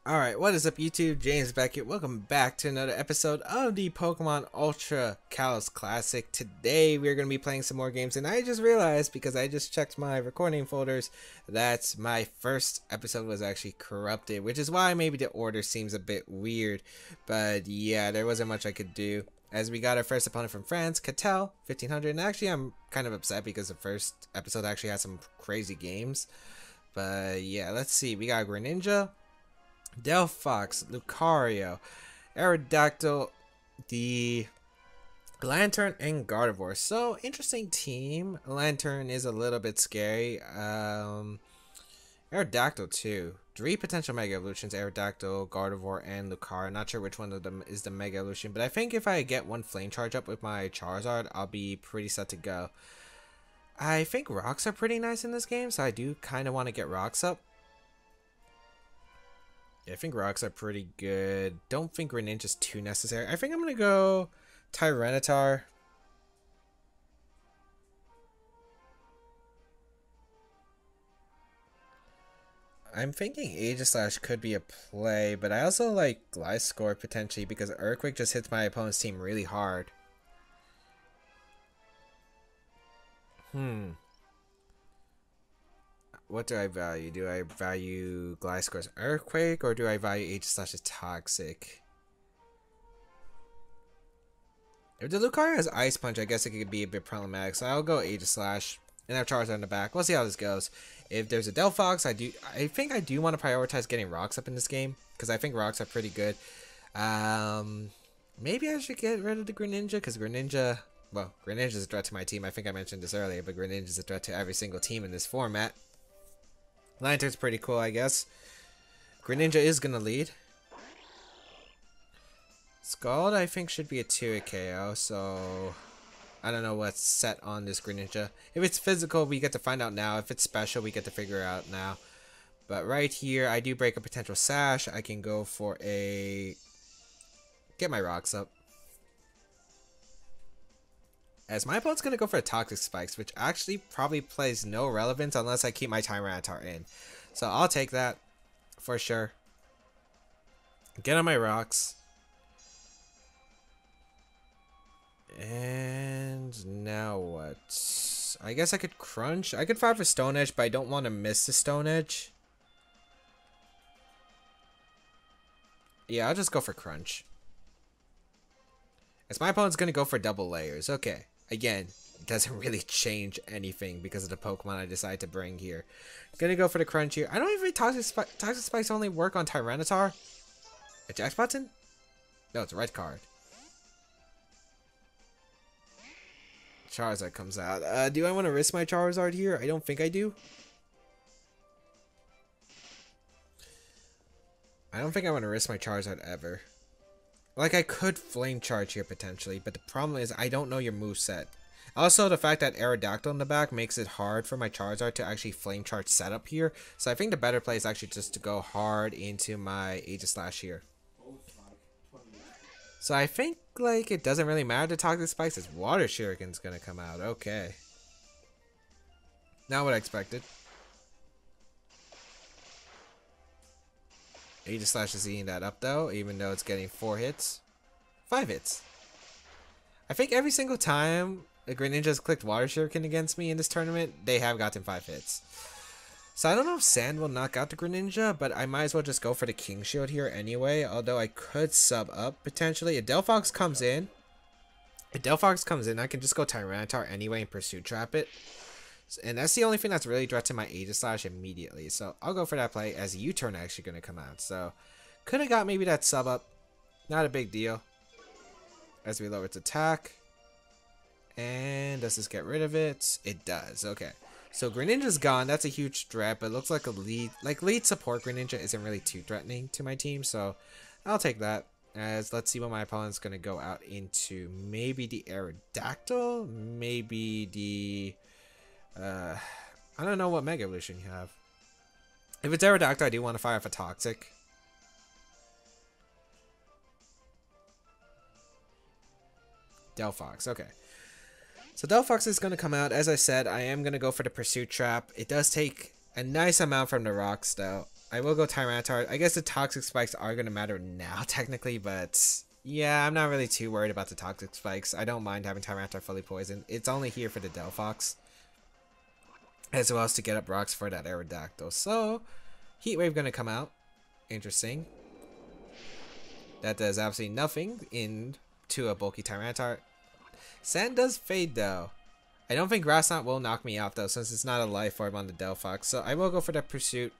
Alright, what is up YouTube? James Baek here. Welcome back to another episode of the Pokemon Ultra Kalos Classic. Today we're going to be playing some more games, and I just realized, because I just checked my recording folders, that my first episode was actually corrupted, which is why maybe the order seems a bit weird. But yeah, there wasn't much I could do. As we got our first opponent from France, Catel, 1500, and actually I'm kind of upset because the first episode actually had some crazy games. But yeah, let's see. We got Greninja, Delphox, Lucario, Aerodactyl, the Lantern, and Gardevoir. So interesting team. Lantern is a little bit scary. Aerodactyl too. 3 potential Mega Evolutions: Aerodactyl, Gardevoir, and Lucario. Not sure which one of them is the Mega Evolution, but I think if I get one Flame Charge up with my Charizard, I'll be pretty set to go. I think rocks are pretty nice in this game, so I do kind of want to get rocks up. Yeah, I think rocks are pretty good. Don't think Greninja's too necessary. I think I'm gonna go Tyranitar. I'm thinking Aegislash could be a play, but I also like Gliscor potentially because Earthquake just hits my opponent's team really hard. What do I value? Do I value Gliscor's Earthquake, or do I value Aegislash's Toxic? If the Lucario has Ice Punch, I guess it could be a bit problematic, so I'll go Aegislash and have Charizard in the back. We'll see how this goes. If there's a Delphox, I think I do want to prioritize getting rocks up in this game, because I think rocks are pretty good. Maybe I should get rid of the Greninja, because Greninja, well, Greninja is a threat to my team. I think I mentioned this earlier, but Greninja is a threat to every single team in this format. Lantern's pretty cool, I guess. Greninja is gonna lead. Scald, I think, should be a 2-hit KO, so I don't know what's set on this Greninja. If it's physical, we get to find out now. If it's special, we get to figure out now. But right here, I do break a potential Sash. I can go for a... get my rocks up. As my opponent's going to go for a Toxic Spikes, which actually probably plays no relevance unless I keep my Tyranitar in. So I'll take that for sure. Get on my rocks. And now what? I guess I could Crunch. I could fight for Stone Edge, but I don't want to miss the Stone Edge. Yeah, I'll just go for Crunch. As my opponent's going to go for double layers. Okay. Again, it doesn't really change anything because of the Pokemon I decide to bring here. Gonna go for the Crunch here. I don't even think Toxic Spikes only work on Tyranitar. A Jax button? No, it's a red card. Charizard comes out. Do I want to risk my Charizard here? I don't think I do. I don't think I want to risk my Charizard ever. Like, I could Flame Charge here potentially, but the problem is I don't know your moveset. Also, the fact that Aerodactyl in the back makes it hard for my Charizard to actually Flame Charge setup here. So I think the better play is actually just to go hard into my Aegislash here. So I think, like, it doesn't really matter the Toxic Spikes. It's Water Shuriken's gonna come out. Okay. Not what I expected. Aegislash is eating that up though, even though it's getting 4 hits. 5 hits. I think every single time the Greninja's clicked Water Shuriken against me in this tournament, they have gotten 5 hits. So I don't know if Sand will knock out the Greninja, but I might as well just go for the King Shield here anyway, although I could sub up potentially. If Delphox comes in, I can just go Tyranitar anyway and Pursuit Trap it. And that's the only thing that's really threatening my Aegislash immediately. So I'll go for that play as a U-turn actually going to come out. So could have got maybe that sub up. Not a big deal. As we lower its attack. And does this get rid of it? It does. Okay. So Greninja's gone. That's a huge threat. But it looks like a lead support Greninja isn't really too threatening to my team. So I'll take that. As let's see what my opponent's going to go out into. Maybe the Aerodactyl. Maybe the... I don't know what Mega Evolution you have. If it's Aerodactyl, I do want to fire off a Toxic. Delphox, okay. So Delphox is going to come out. As I said, I am going to go for the Pursuit Trap. It does take a nice amount from the rocks, though. I will go Tyranitar. I guess the Toxic Spikes are going to matter now, technically, but yeah, I'm not really too worried about the Toxic Spikes. I don't mind having Tyranitar fully poisoned. It's only here for the Delphox, as well as to get up rocks for that Aerodactyl. So, Heat Wave going to come out. Interesting. That does absolutely nothing into a bulky Tyranitar. Sand does fade, though. I don't think Grass Knot will knock me out, though, since it's not a life orb on the Delphox. So, I will go for the Pursuit.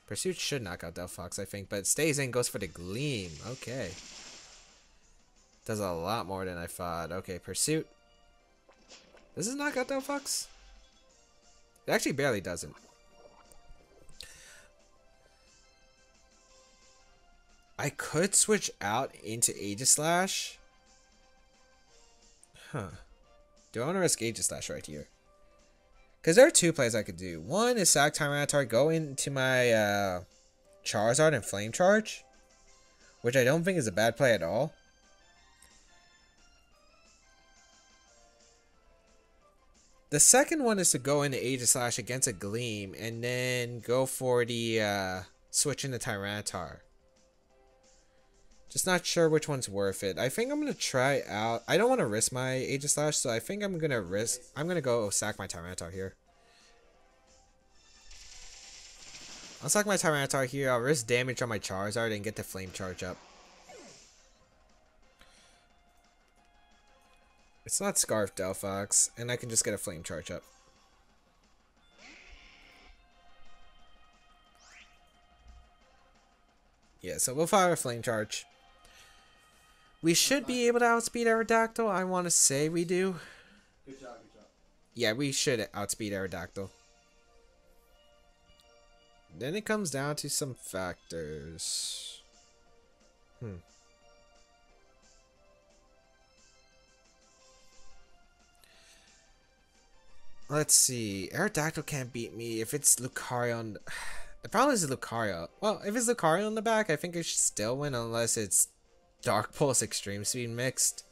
Pursuit should knock out Delphox, I think, but stays in, goes for the Gleam. Okay. Does a lot more than I thought. Okay, Pursuit. Does this knock out Delphox? It actually barely doesn't. I could switch out into Aegislash. Huh. Do I want to risk Aegislash right here? Because there are two plays I could do. One is sack Tyranitar, go into my Charizard and Flame Charge, which I don't think is a bad play at all. The second one is to go into Aegislash against a Gleam and then go for the switch into Tyranitar. Just not sure which one's worth it. I think I'm going to try out... I don't want to risk my Aegislash, so I think I'm going to risk... I'm going to go sack my Tyranitar here. I'll sack my Tyranitar here. I'll risk damage on my Charizard and get the Flame Charge up. It's not Scarf Delphox, and I can just get a Flame Charge up. Yeah, so we'll fire a Flame Charge. We should be able to outspeed Aerodactyl. I want to say we do. Good job, good job. Yeah, we should outspeed Aerodactyl. Then it comes down to some factors. Let's see. Aerodactyl can't beat me if it's Lucario on... The problem is Lucario. Well, if it's Lucario on the back, I think I should still win unless it's Dark Pulse Extreme Speed mixed.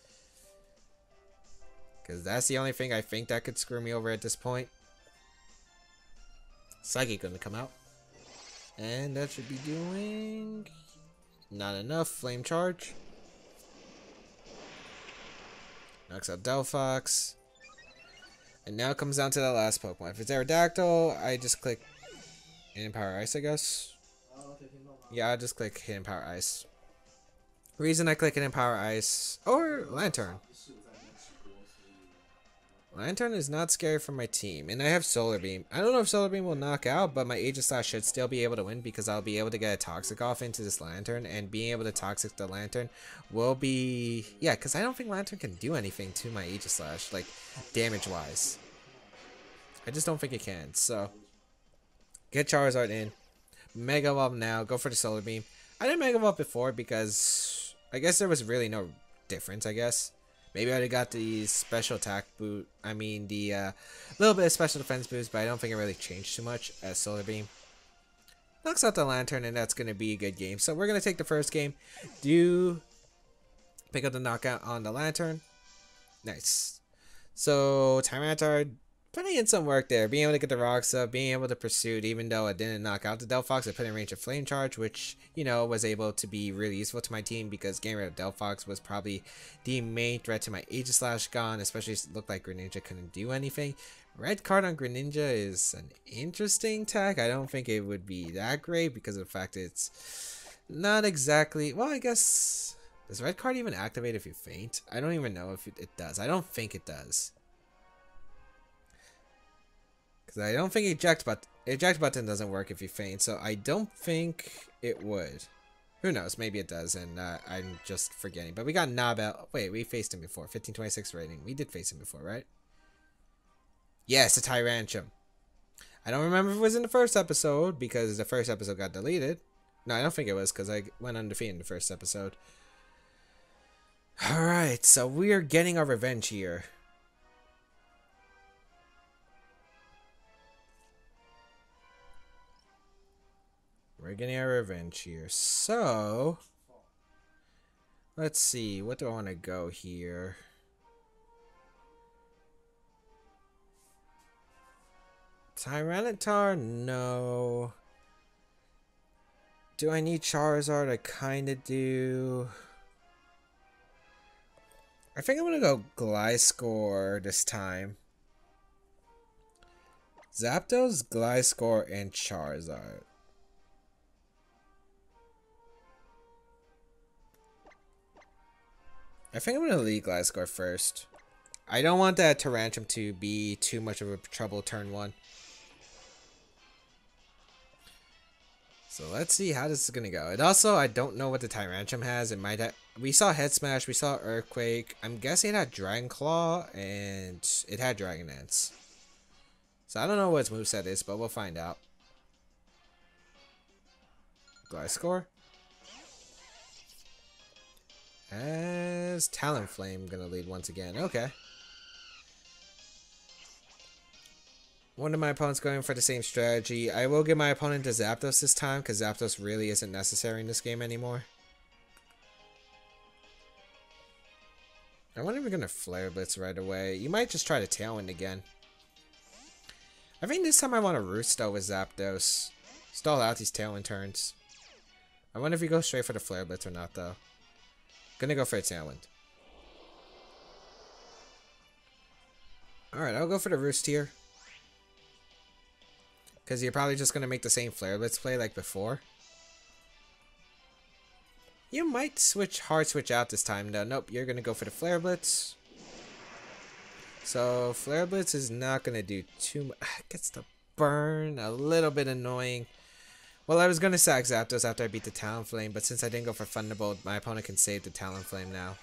Because that's the only thing I think that could screw me over at this point. Psychic gonna come out. And that should be doing... Not enough. Flame Charge. Knocks out Delphox. And now it comes down to the last Pokemon. If it's Aerodactyl, I just click Hidden Power Ice, I guess. Yeah, I'll just click Hidden Power Ice. Reason I click Hidden Power Ice or Lantern. Lantern is not scary for my team, and I have Solar Beam. I don't know if Solar Beam will knock out, but my Aegislash should still be able to win because I'll be able to get a Toxic off into this Lantern, and being able to Toxic the Lantern will be... Yeah, because I don't think Lantern can do anything to my Aegislash, like, damage-wise. I just don't think it can, so... Get Charizard in. Mega Evolve now. Go for the Solar Beam. I didn't Mega Evolve before because... I guess there was really no difference, I guess. Maybe I would have got the special attack boot. I mean, the little bit of special defense boost, but I don't think it really changed too much as Solar Beam. Knocks out the Lantern, and that's going to be a good game. So we're going to take the first game. Do pick up the knockout on the Lantern. Nice. So, Tyranitar putting in some work there. Being able to get the rocks up, being able to pursue it, even though it didn't knock out the Delphox, it put in range of Flame Charge, which, you know, was able to be really useful to my team because getting rid of Delphox was probably the main threat to my Aegislash gone, especially it looked like Greninja couldn't do anything. Red card on Greninja is an interesting tech. I don't think it would be that great because of the fact it's not exactly... Well, I guess... Does red card even activate if you faint? I don't even know if it does. I don't think it does. I don't think eject button doesn't work if you faint, so I don't think it would. Who knows? Maybe it does, and I'm just forgetting. But we got Nabel. Wait, we faced him before. 1526 rating. We did face him before, right? Yes, a Tyranitar. I don't remember if it was in the first episode because the first episode got deleted. No, I don't think it was because I went undefeated in the first episode. Alright, so we are getting our revenge here. We're getting our revenge here. So, let's see. What do I want to go here? Tyranitar? No. Do I need Charizard? I kinda do. I think I'm gonna go Gliscor this time. Zapdos, Gliscor, and Charizard. I think I'm gonna lead Gliscor first. I don't want that Tyrantrum to be too much of a trouble turn 1. So let's see how this is gonna go. And also, I don't know what the Tyrantrum has. It might have. We saw Head Smash, we saw Earthquake. I'm guessing it had Dragon Claw, and it had Dragon Dance. So I don't know what its moveset is, but we'll find out. Gliscor. As Talonflame gonna lead once again. Okay. One of my opponents going for the same strategy. I will give my opponent to Zapdos this time, because Zapdos really isn't necessary in this game anymore. I wonder if we're gonna Flare Blitz right away. You might just try to Tailwind again. I think this time I want to Roosto with Zapdos. Stall out these Tailwind turns. I wonder if he goes straight for the Flare Blitz or not, though. Gonna go for a Tailwind. Alright, I'll go for the Roost here. Because you're probably just gonna make the same Flare Blitz play like before. You might hard switch out this time, though. Nope, you're gonna go for the Flare Blitz. So, Flare Blitz is not gonna do too much. Gets the burn, a little bit annoying. Well, I was gonna sack Zapdos after I beat the Talonflame, but since I didn't go for Thunderbolt, my opponent can save the Talonflame now.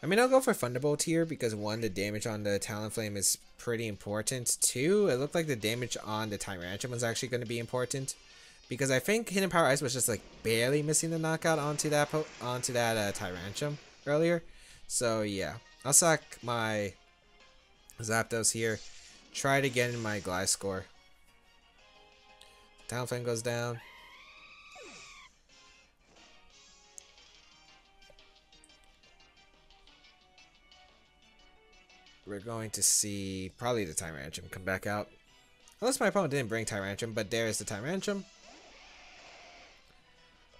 I mean, I'll go for Thunderbolt here because 1, the damage on the Talonflame is pretty important. 2, it looked like the damage on the Tyrantrum was actually going to be important because I think Hidden Power Ice was just like barely missing the knockout onto that Tyrantrum earlier. So yeah, I'll sack my Zapdos here. Try to get in my Gliscor. Talonflame goes down. We're going to see probably the Tyrantrum come back out. Unless my opponent didn't bring Tyrantrum, but there's the Tyrantrum.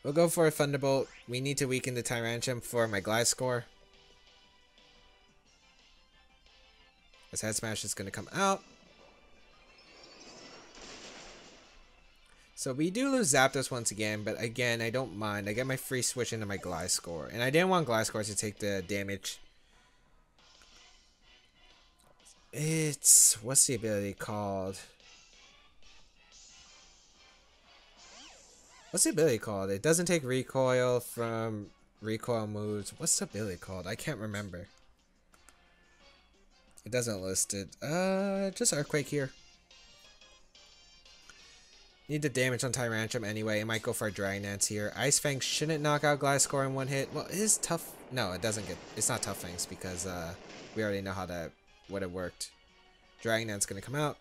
We'll go for a Thunderbolt. We need to weaken the Tyrantrum for my Gliscor. As Head Smash is going to come out. So we do lose Zapdos once again, but again, I don't mind. I get my free switch into my Gliscor. And I didn't want Gliscor to take the damage. It's... what's the ability called? What's the ability called? It doesn't take recoil from recoil moves. What's the ability called? I can't remember. It doesn't list it. Just Earthquake here. Need the damage on Tyrantrum anyway. I might go for a Dragon Dance here. Ice Fang shouldn't knock out Gliscor in one hit. Well, it is tough. No, it doesn't get... it's not Tough Fangs because we already know how that would have worked. Dragon Dance gonna come out.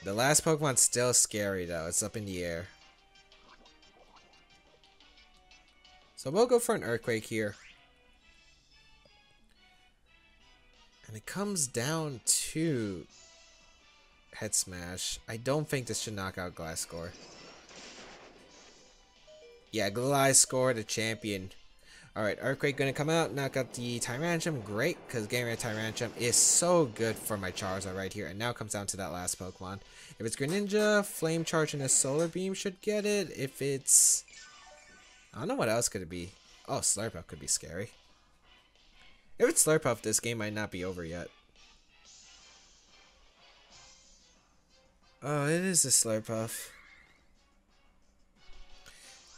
The last Pokemon's still scary though. It's up in the air. So we'll go for an Earthquake here. And it comes down to Head Smash. I don't think this should knock out Gliscor. Yeah, Gliscor, the champion. Alright, Earthquake gonna come out, knock out the Tyrantrum. Great, because getting rid of Tyrantrum is so good for my Charizard right here. And now it comes down to that last Pokemon. If it's Greninja, Flame Charge and a Solar Beam should get it. If it's... I don't know what else could it be. Oh, Slurpuff could be scary. If it's Slurpuff, this game might not be over yet. Oh, it is a Slurpuff.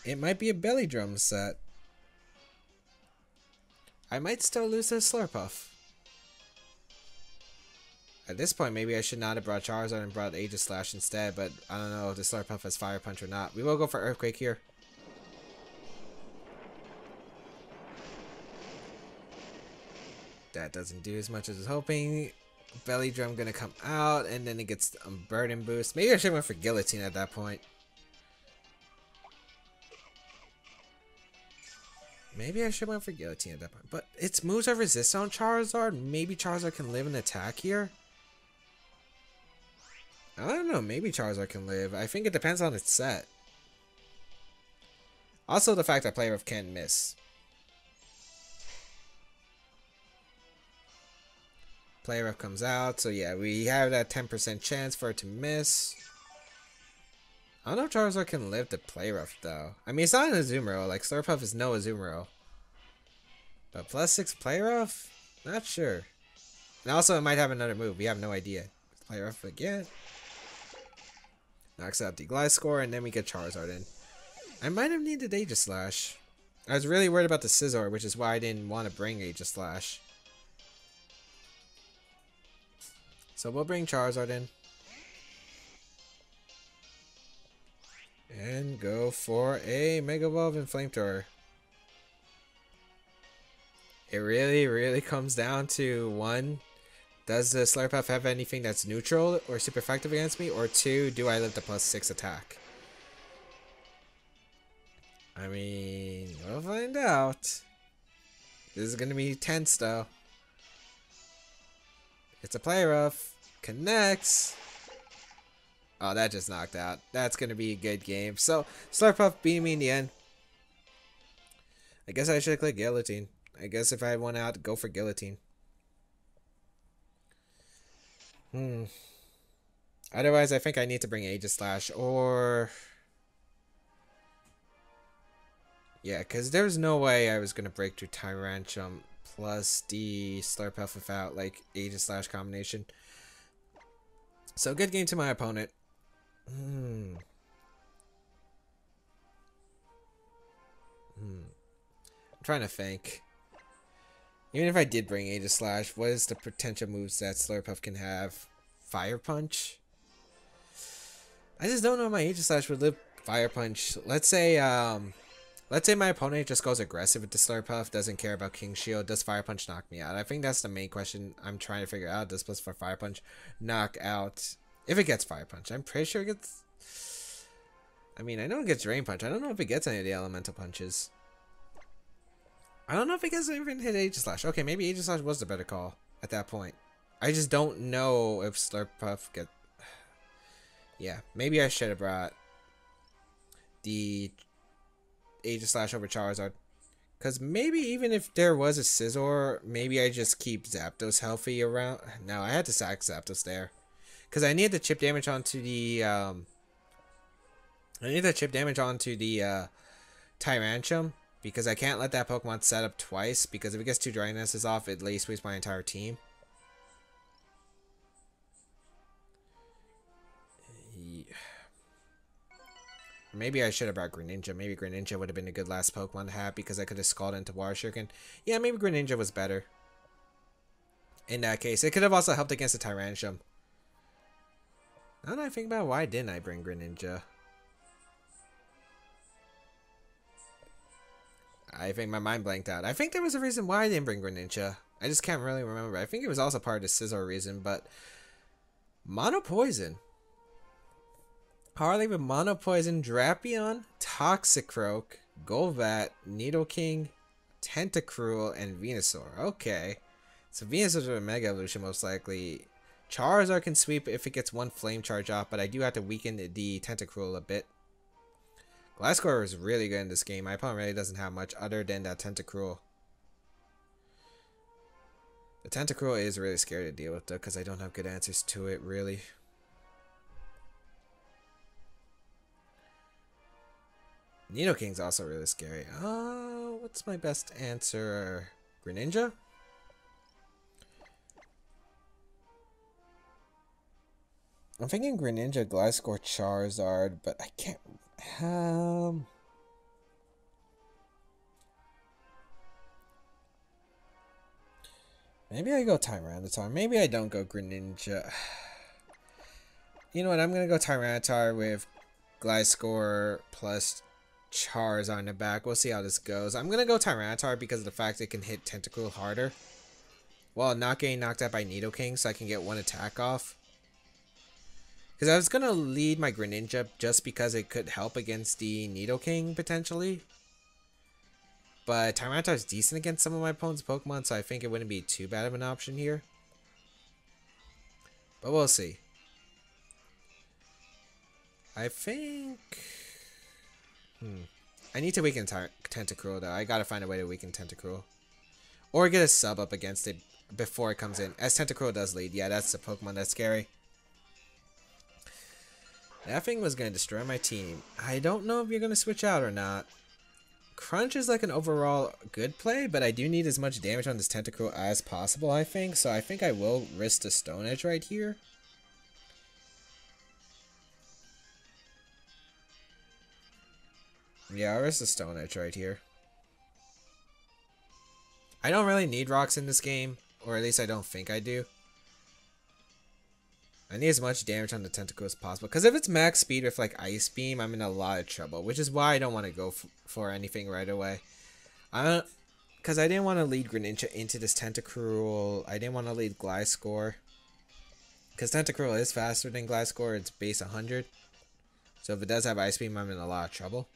It might be a Belly Drum set. I might still lose to Slurpuff. At this point, maybe I should not have brought Charizard and brought Aegislash instead, but I don't know if the Slurpuff has Fire Punch or not. We will go for Earthquake here. That doesn't do as much as I was hoping. Belly Drum gonna come out, and then it gets a Burden Boost. Maybe I should have went for Guillotine at that point. Maybe I should went for Guillotine at that point. But its moves are resistant on Charizard. Maybe Charizard can live and attack here. I don't know. Maybe Charizard can live. I think it depends on its set. Also, the fact that Play Rough can't miss. Play Rough comes out. So yeah, we have that 10% chance for it to miss. I don't know if Charizard can live to Play Rough though. I mean, it's not an Azumarill. Like, Slurpuff is no Azumarill. But +6 Play Rough? Not sure. And also, it might have another move. We have no idea. Play Rough again. Knocks out the Gliscor, and then we get Charizard in. I might have needed Aegislash. I was really worried about the Scizor, which is why I didn't want to bring Aegislash. So we'll bring Charizard in. And go for a Mega Evolve and Flamethrower. It really comes down to 1, does the Slurpuff have anything that's neutral or super effective against me? Or 2, do I live the +6 attack? I mean, we'll find out. This is gonna be tense though. It's a Play Rough. Connects. Oh, that just knocked out. That's gonna be a good game. So, Slurpuff beat me in the end. I guess I should have clicked Guillotine. I guess if I had one out, go for Guillotine. Otherwise, I think I need to bring Aegislash or... Yeah, because there's no way I was going to break through Tyrantrum plus the Slurpuff without, like, Aegislash combination. So, good game to my opponent. I'm trying to think. Even if I did bring Aegislash, what is the potential moves that Slurpuff can have? Fire Punch? I just don't know if my Aegislash would live Fire Punch. Let's say my opponent just goes aggressive with the Slurpuff, doesn't care about King Shield. Does Fire Punch knock me out? I think that's the main question I'm trying to figure out. Does plus for Fire Punch knock out? If it gets Fire Punch, I'm pretty sure it gets... I mean, I know it gets Drain Punch. I don't know if it gets any of the Elemental Punches. I don't know if it gets even hit Aegislash. Okay, maybe Aegislash was the better call at that point. I just don't know if Slurpuff get... Yeah, maybe I should have brought the Aegislash over Charizard. Because maybe even if there was a Scizor, maybe I just keep Zapdos healthy around. No, I had to sack Zapdos there. Because I needed the chip damage onto the... Tyrantrum. Because I can't let that Pokemon set up twice. Because if it gets 2 Dryness off, it lace sweeps my entire team. Maybe I should have brought Greninja. Maybe Greninja would have been a good last Pokemon to have because I could have Scalded into Water Shuriken. Yeah, maybe Greninja was better. In that case, it could have also helped against the Tyrantrum. Now that I think about it, why didn't I bring Greninja? I think my mind blanked out. I think there was a reason why I didn't bring Greninja. I just can't really remember. I think it was also part of the Scizor reason, but... Mono Poison. Harley with Mono Poison, Drapion, Toxicroak, Golbat, Nidoking, Tentacruel, and Venusaur. Okay. So Venusaur's with a Mega Evolution most likely. Charizard can sweep if it gets 1 Flame Charge off, but I do have to weaken the Tentacruel a bit. Gliscor is really good in this game. My opponent really doesn't have much other than that Tentacruel. The Tentacruel is really scary to deal with though, because I don't have good answers to it, really. Nidoking's also really scary. What's my best answer? Greninja? I'm thinking Greninja, Gliscor, Charizard, but I can't... Maybe I go Tyranitar. Maybe I don't go Greninja. You know what? I'm going to go Tyranitar with Gliscor plus Charizard on the back. We'll see how this goes. I'm going to go Tyranitar because of the fact it can hit Tentacruel harder. While not getting knocked out by Nidoking, so I can get 1 attack off. Because I was going to lead my Greninja just because it could help against the Nidoking, potentially. but Tyranitar is decent against some of my opponent's Pokemon, so I think it wouldn't be too bad of an option here. But we'll see. I think... I need to weaken Tentacruel, though. I gotta find a way to weaken Tentacruel. Or get a sub up against it before it comes in. As Tentacruel does lead. Yeah, that's the Pokemon that's scary. That thing was gonna destroy my team. I don't know if you're gonna switch out or not. Crunch is like an overall good play, but I do need as much damage on this Tentacruel as possible, I think. So I think I will risk the Stone Edge right here. Yeah, I'll risk the Stone Edge right here. I don't really need rocks in this game, or at least I don't think I do. I need as much damage on the Tentacle as possible, because if it's max speed with like Ice Beam, I'm in a lot of trouble, which is why I don't want to go for anything right away. Because I didn't want to lead Greninja into this Tentacruel. I didn't want to lead Gliscor, because Tentacruel is faster than Gliscor. It's base 100, so if it does have Ice Beam, I'm in a lot of trouble.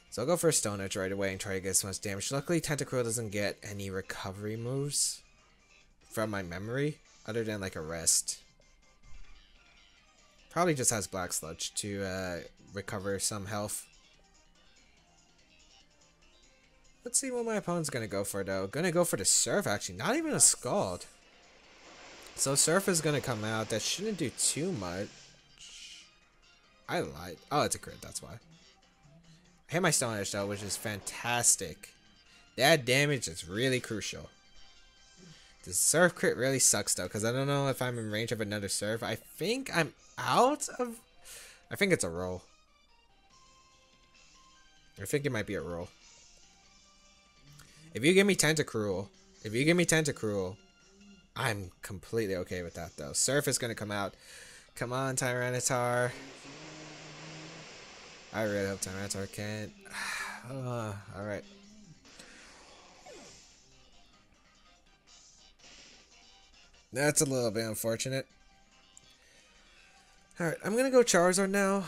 So I'll go for a Stone Edge right away and try to get as much damage. Luckily, Tentacruel doesn't get any recovery moves from my memory, other than like a rest. Probably just has Black Sludge to recover some health. Let's see what my opponent's gonna go for, though. Gonna go for the Surf, actually. Not even a Scald. So Surf is gonna come out. That shouldn't do too much. I lied. Oh, it's a crit, that's why. I hit my Stone Edge, though, which is fantastic. That damage is really crucial. The Surf crit really sucks, though, because I don't know if I'm in range of another Surf. I think I'm out of... I think it's a roll. I think it might be a roll. If you give me Tentacruel, I'm completely okay with that, though. Surf is going to come out. Come on, Tyranitar. I really hope Tyranitar can't. Alright. That's a little bit unfortunate. Alright, I'm gonna go Charizard now.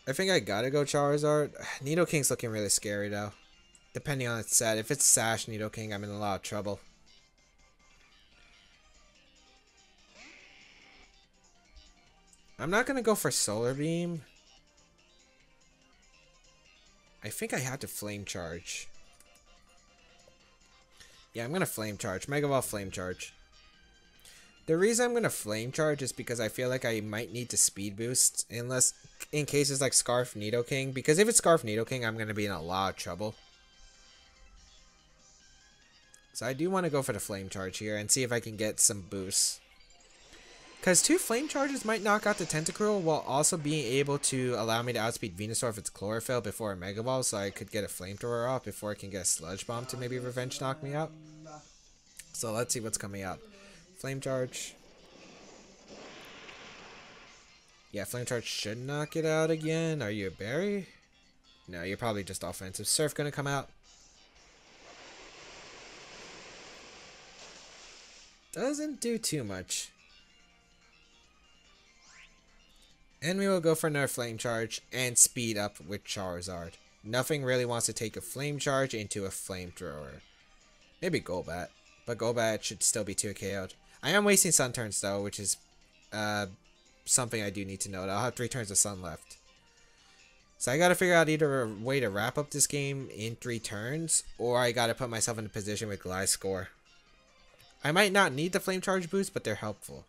I think I gotta go Charizard. Nidoking's looking really scary, though. Depending on its set. If it's Sash Nidoking, I'm in a lot of trouble. I'm not gonna go for Solar Beam. I think I have to Flame Charge. Yeah, I'm going to Flame Charge. Mega Ball Flame Charge. The reason I'm going to Flame Charge is because I feel like I might need to Speed Boost. Unless, in cases like Scarf Nidoking. Because if it's Scarf Nidoking, I'm going to be in a lot of trouble. So I do want to go for the Flame Charge here and see if I can get some boosts. Because 2 Flame Charges might knock out the Tentacruel while also being able to allow me to outspeed Venusaur if it's Chlorophyll before a Mega Ball, so I could get a Flamethrower off before I can get a Sludge Bomb to maybe Revenge knock me out. So let's see what's coming out. Flame Charge. Yeah, Flame Charge should knock it out again. Are you a Berry? No, you're probably just offensive. Surf gonna come out. Doesn't do too much. And we will go for another Flame Charge and speed up with Charizard. Nothing really wants to take a Flame Charge into a Flamethrower. Maybe Golbat, but Golbat should still be 2 KO'd. I am wasting Sun turns, though, which is something I do need to note. I'll have 3 turns of Sun left. So I gotta figure out either a way to wrap up this game in 3 turns, or I gotta put myself in a position with Gliscor. I might not need the Flame Charge boost, but they're helpful.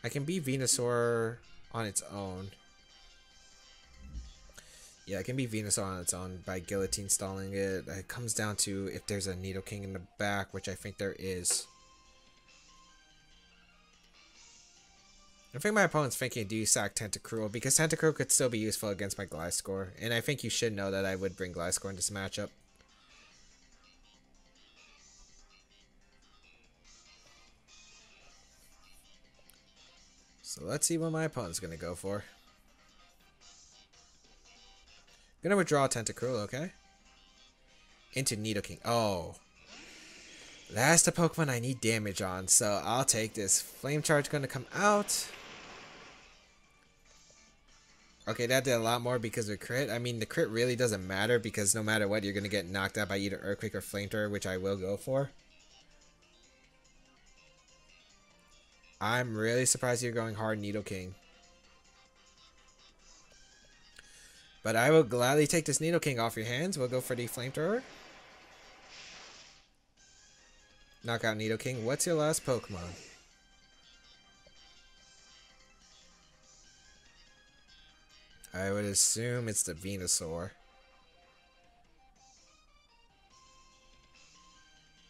I can beat Venusaur on its own. Yeah, I can beat Venusaur on its own by Guillotine stalling it. It comes down to if there's a Nidoking in the back, which I think there is. I think my opponent's thinking do sack Tentacruel, because Tentacruel could still be useful against my Gliscor. And I think you should know that I would bring Gliscor in this matchup. So let's see what my opponent's going to go for. I'm going to withdraw Tentacruel, okay? Into Nidoking. Oh. That's the Pokemon I need damage on, so I'll take this. Flame Charge going to come out. Okay, that did a lot more because of crit. I mean, the crit really doesn't matter because no matter what, you're going to get knocked out by either Earthquake or Flamethrower, which I will go for. I'm really surprised you're going hard, Nidoking. But I will gladly take this Nidoking off your hands. We'll go for the Flamethrower. Knock out Nidoking. What's your last Pokemon? I would assume it's the Venusaur.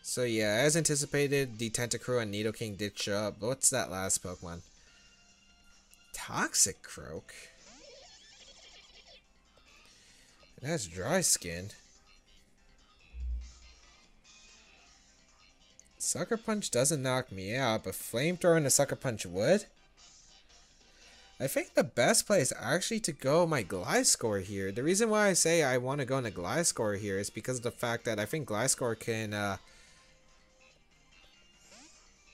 So yeah, as anticipated, the Tentacruel and Nidoking did show up. But what's that last Pokemon? Toxicroak? It has dry skin. Sucker Punch doesn't knock me out, but Flamethrower and a Sucker Punch would? I think the best play is actually to go my Gliscor here. The reason why I say I want to go into Gliscor here is because of the fact that I think Gliscor can,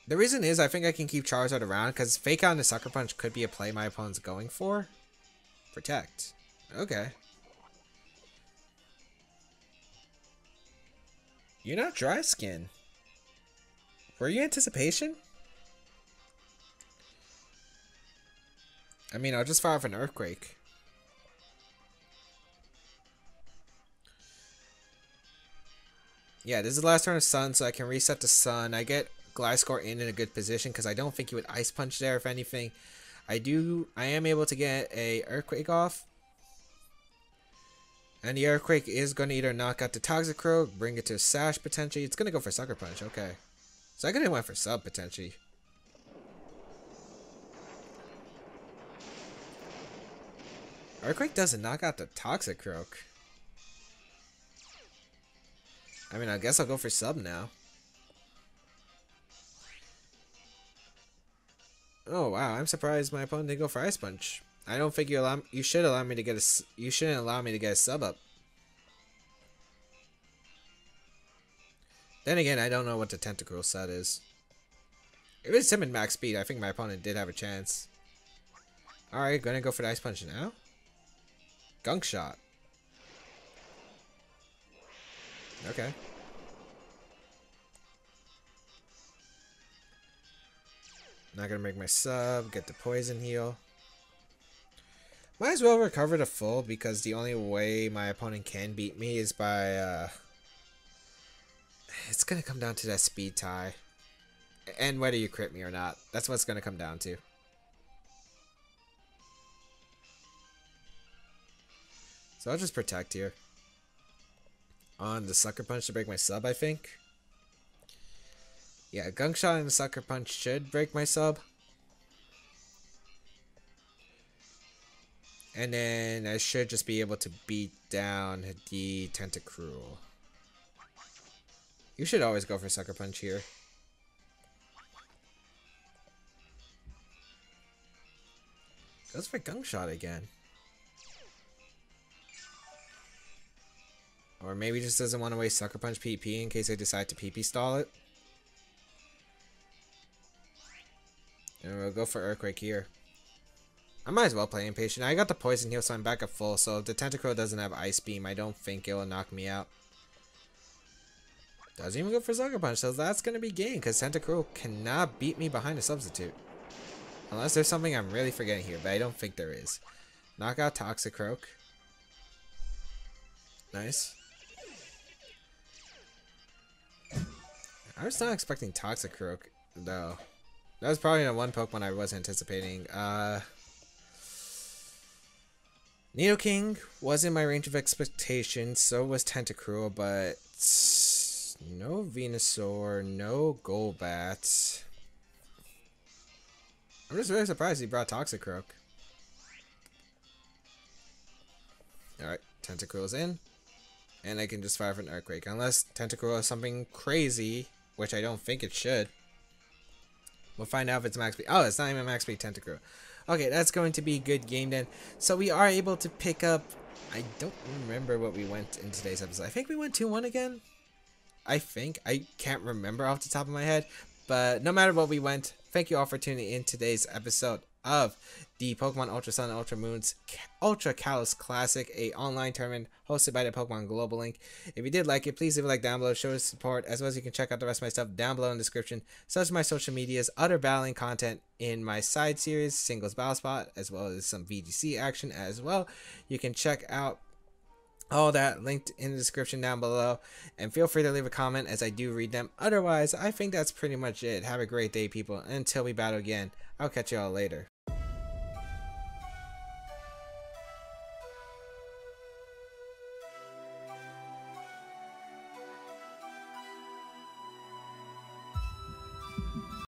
the reason is I think I can keep Charizard around because Fake Out and the Sucker Punch could be a play my opponent's going for. Protect. Okay. You're not Dry Skin. Were you Anticipation? I mean, I'll just fire off an Earthquake. Yeah, this is the last turn of Sun, so I can reset the Sun. I get Gliscor in a good position because I don't think he would Ice Punch there, if anything. I am able to get a Earthquake off. And the Earthquake is going to either knock out the Toxicroak, bring it to a Sash potentially. It's going to go for Sucker Punch, okay. So I could have went for Sub potentially. Earthquake doesn't knock out the Toxicroak. I mean, I guess I'll go for Sub now. Oh wow, I'm surprised my opponent didn't go for Ice Punch. I don't think you should allow me to get you shouldn't allow me to get a Sub up. Then again, I don't know what the Tentacruel set is. If it's him at max speed, I think my opponent did have a chance. Alright, gonna go for the Ice Punch now. Gunk Shot. Okay. Not gonna make my Sub, get the Poison Heal. Might as well recover the full because the only way my opponent can beat me is by it's gonna come down to that speed tie. And whether you crit me or not. That's what it's gonna come down to. So I'll just protect here. On the Sucker Punch to break my Sub, I think. Yeah, Gunk Shot and the Sucker Punch should break my Sub. And then I should just be able to beat down the Tentacruel. You should always go for Sucker Punch here. Goes for Gunk Shot again. Or maybe just doesn't want to waste Sucker Punch PP in case I decide to PP stall it. And we'll go for Earthquake here. I might as well play Impatient. I got the Poison Heal, so I'm back at full. So if the Tentacruel doesn't have Ice Beam, I don't think it will knock me out. Doesn't even go for Sucker Punch, so that's going to be game, because Tentacruel cannot beat me behind a substitute. Unless there's something I'm really forgetting here, but I don't think there is. Knock out Toxicroak. Nice. I was not expecting Toxicroak, though. That was probably the one Pokemon I was anticipating. Nidoking was in my range of expectation, so was Tentacruel, but no Venusaur, no Golbat. I'm just really surprised he brought Toxicroak. Alright, Tentacruel's in. And I can just fire for an Earthquake. Unless Tentacruel has something crazy, which I don't think it should. We'll find out if it's max speed. Oh, it's not even max speed Tentacruel. Okay, that's going to be a good game then. So we are able to pick up... I don't remember what we went in today's episode. I think we went 2-1 again. I think. I can't remember off the top of my head. But no matter what we went, thank you all for tuning in today's episode of the Pokemon Ultra Sun and Ultra Moon's Ultra Kalos Classic, a online tournament hosted by the Pokemon Global Link. If you did like it, please leave a like down below, show us support, as well as you can check out the rest of my stuff down below in the description, such as my social medias, other battling content in my side series, Singles Battle Spot, as well as some VGC action as well. You can check out all that linked in the description down below, and feel free to leave a comment as I do read them. Otherwise, I think that's pretty much it. Have a great day, people. Until we battle again, I'll catch you all later.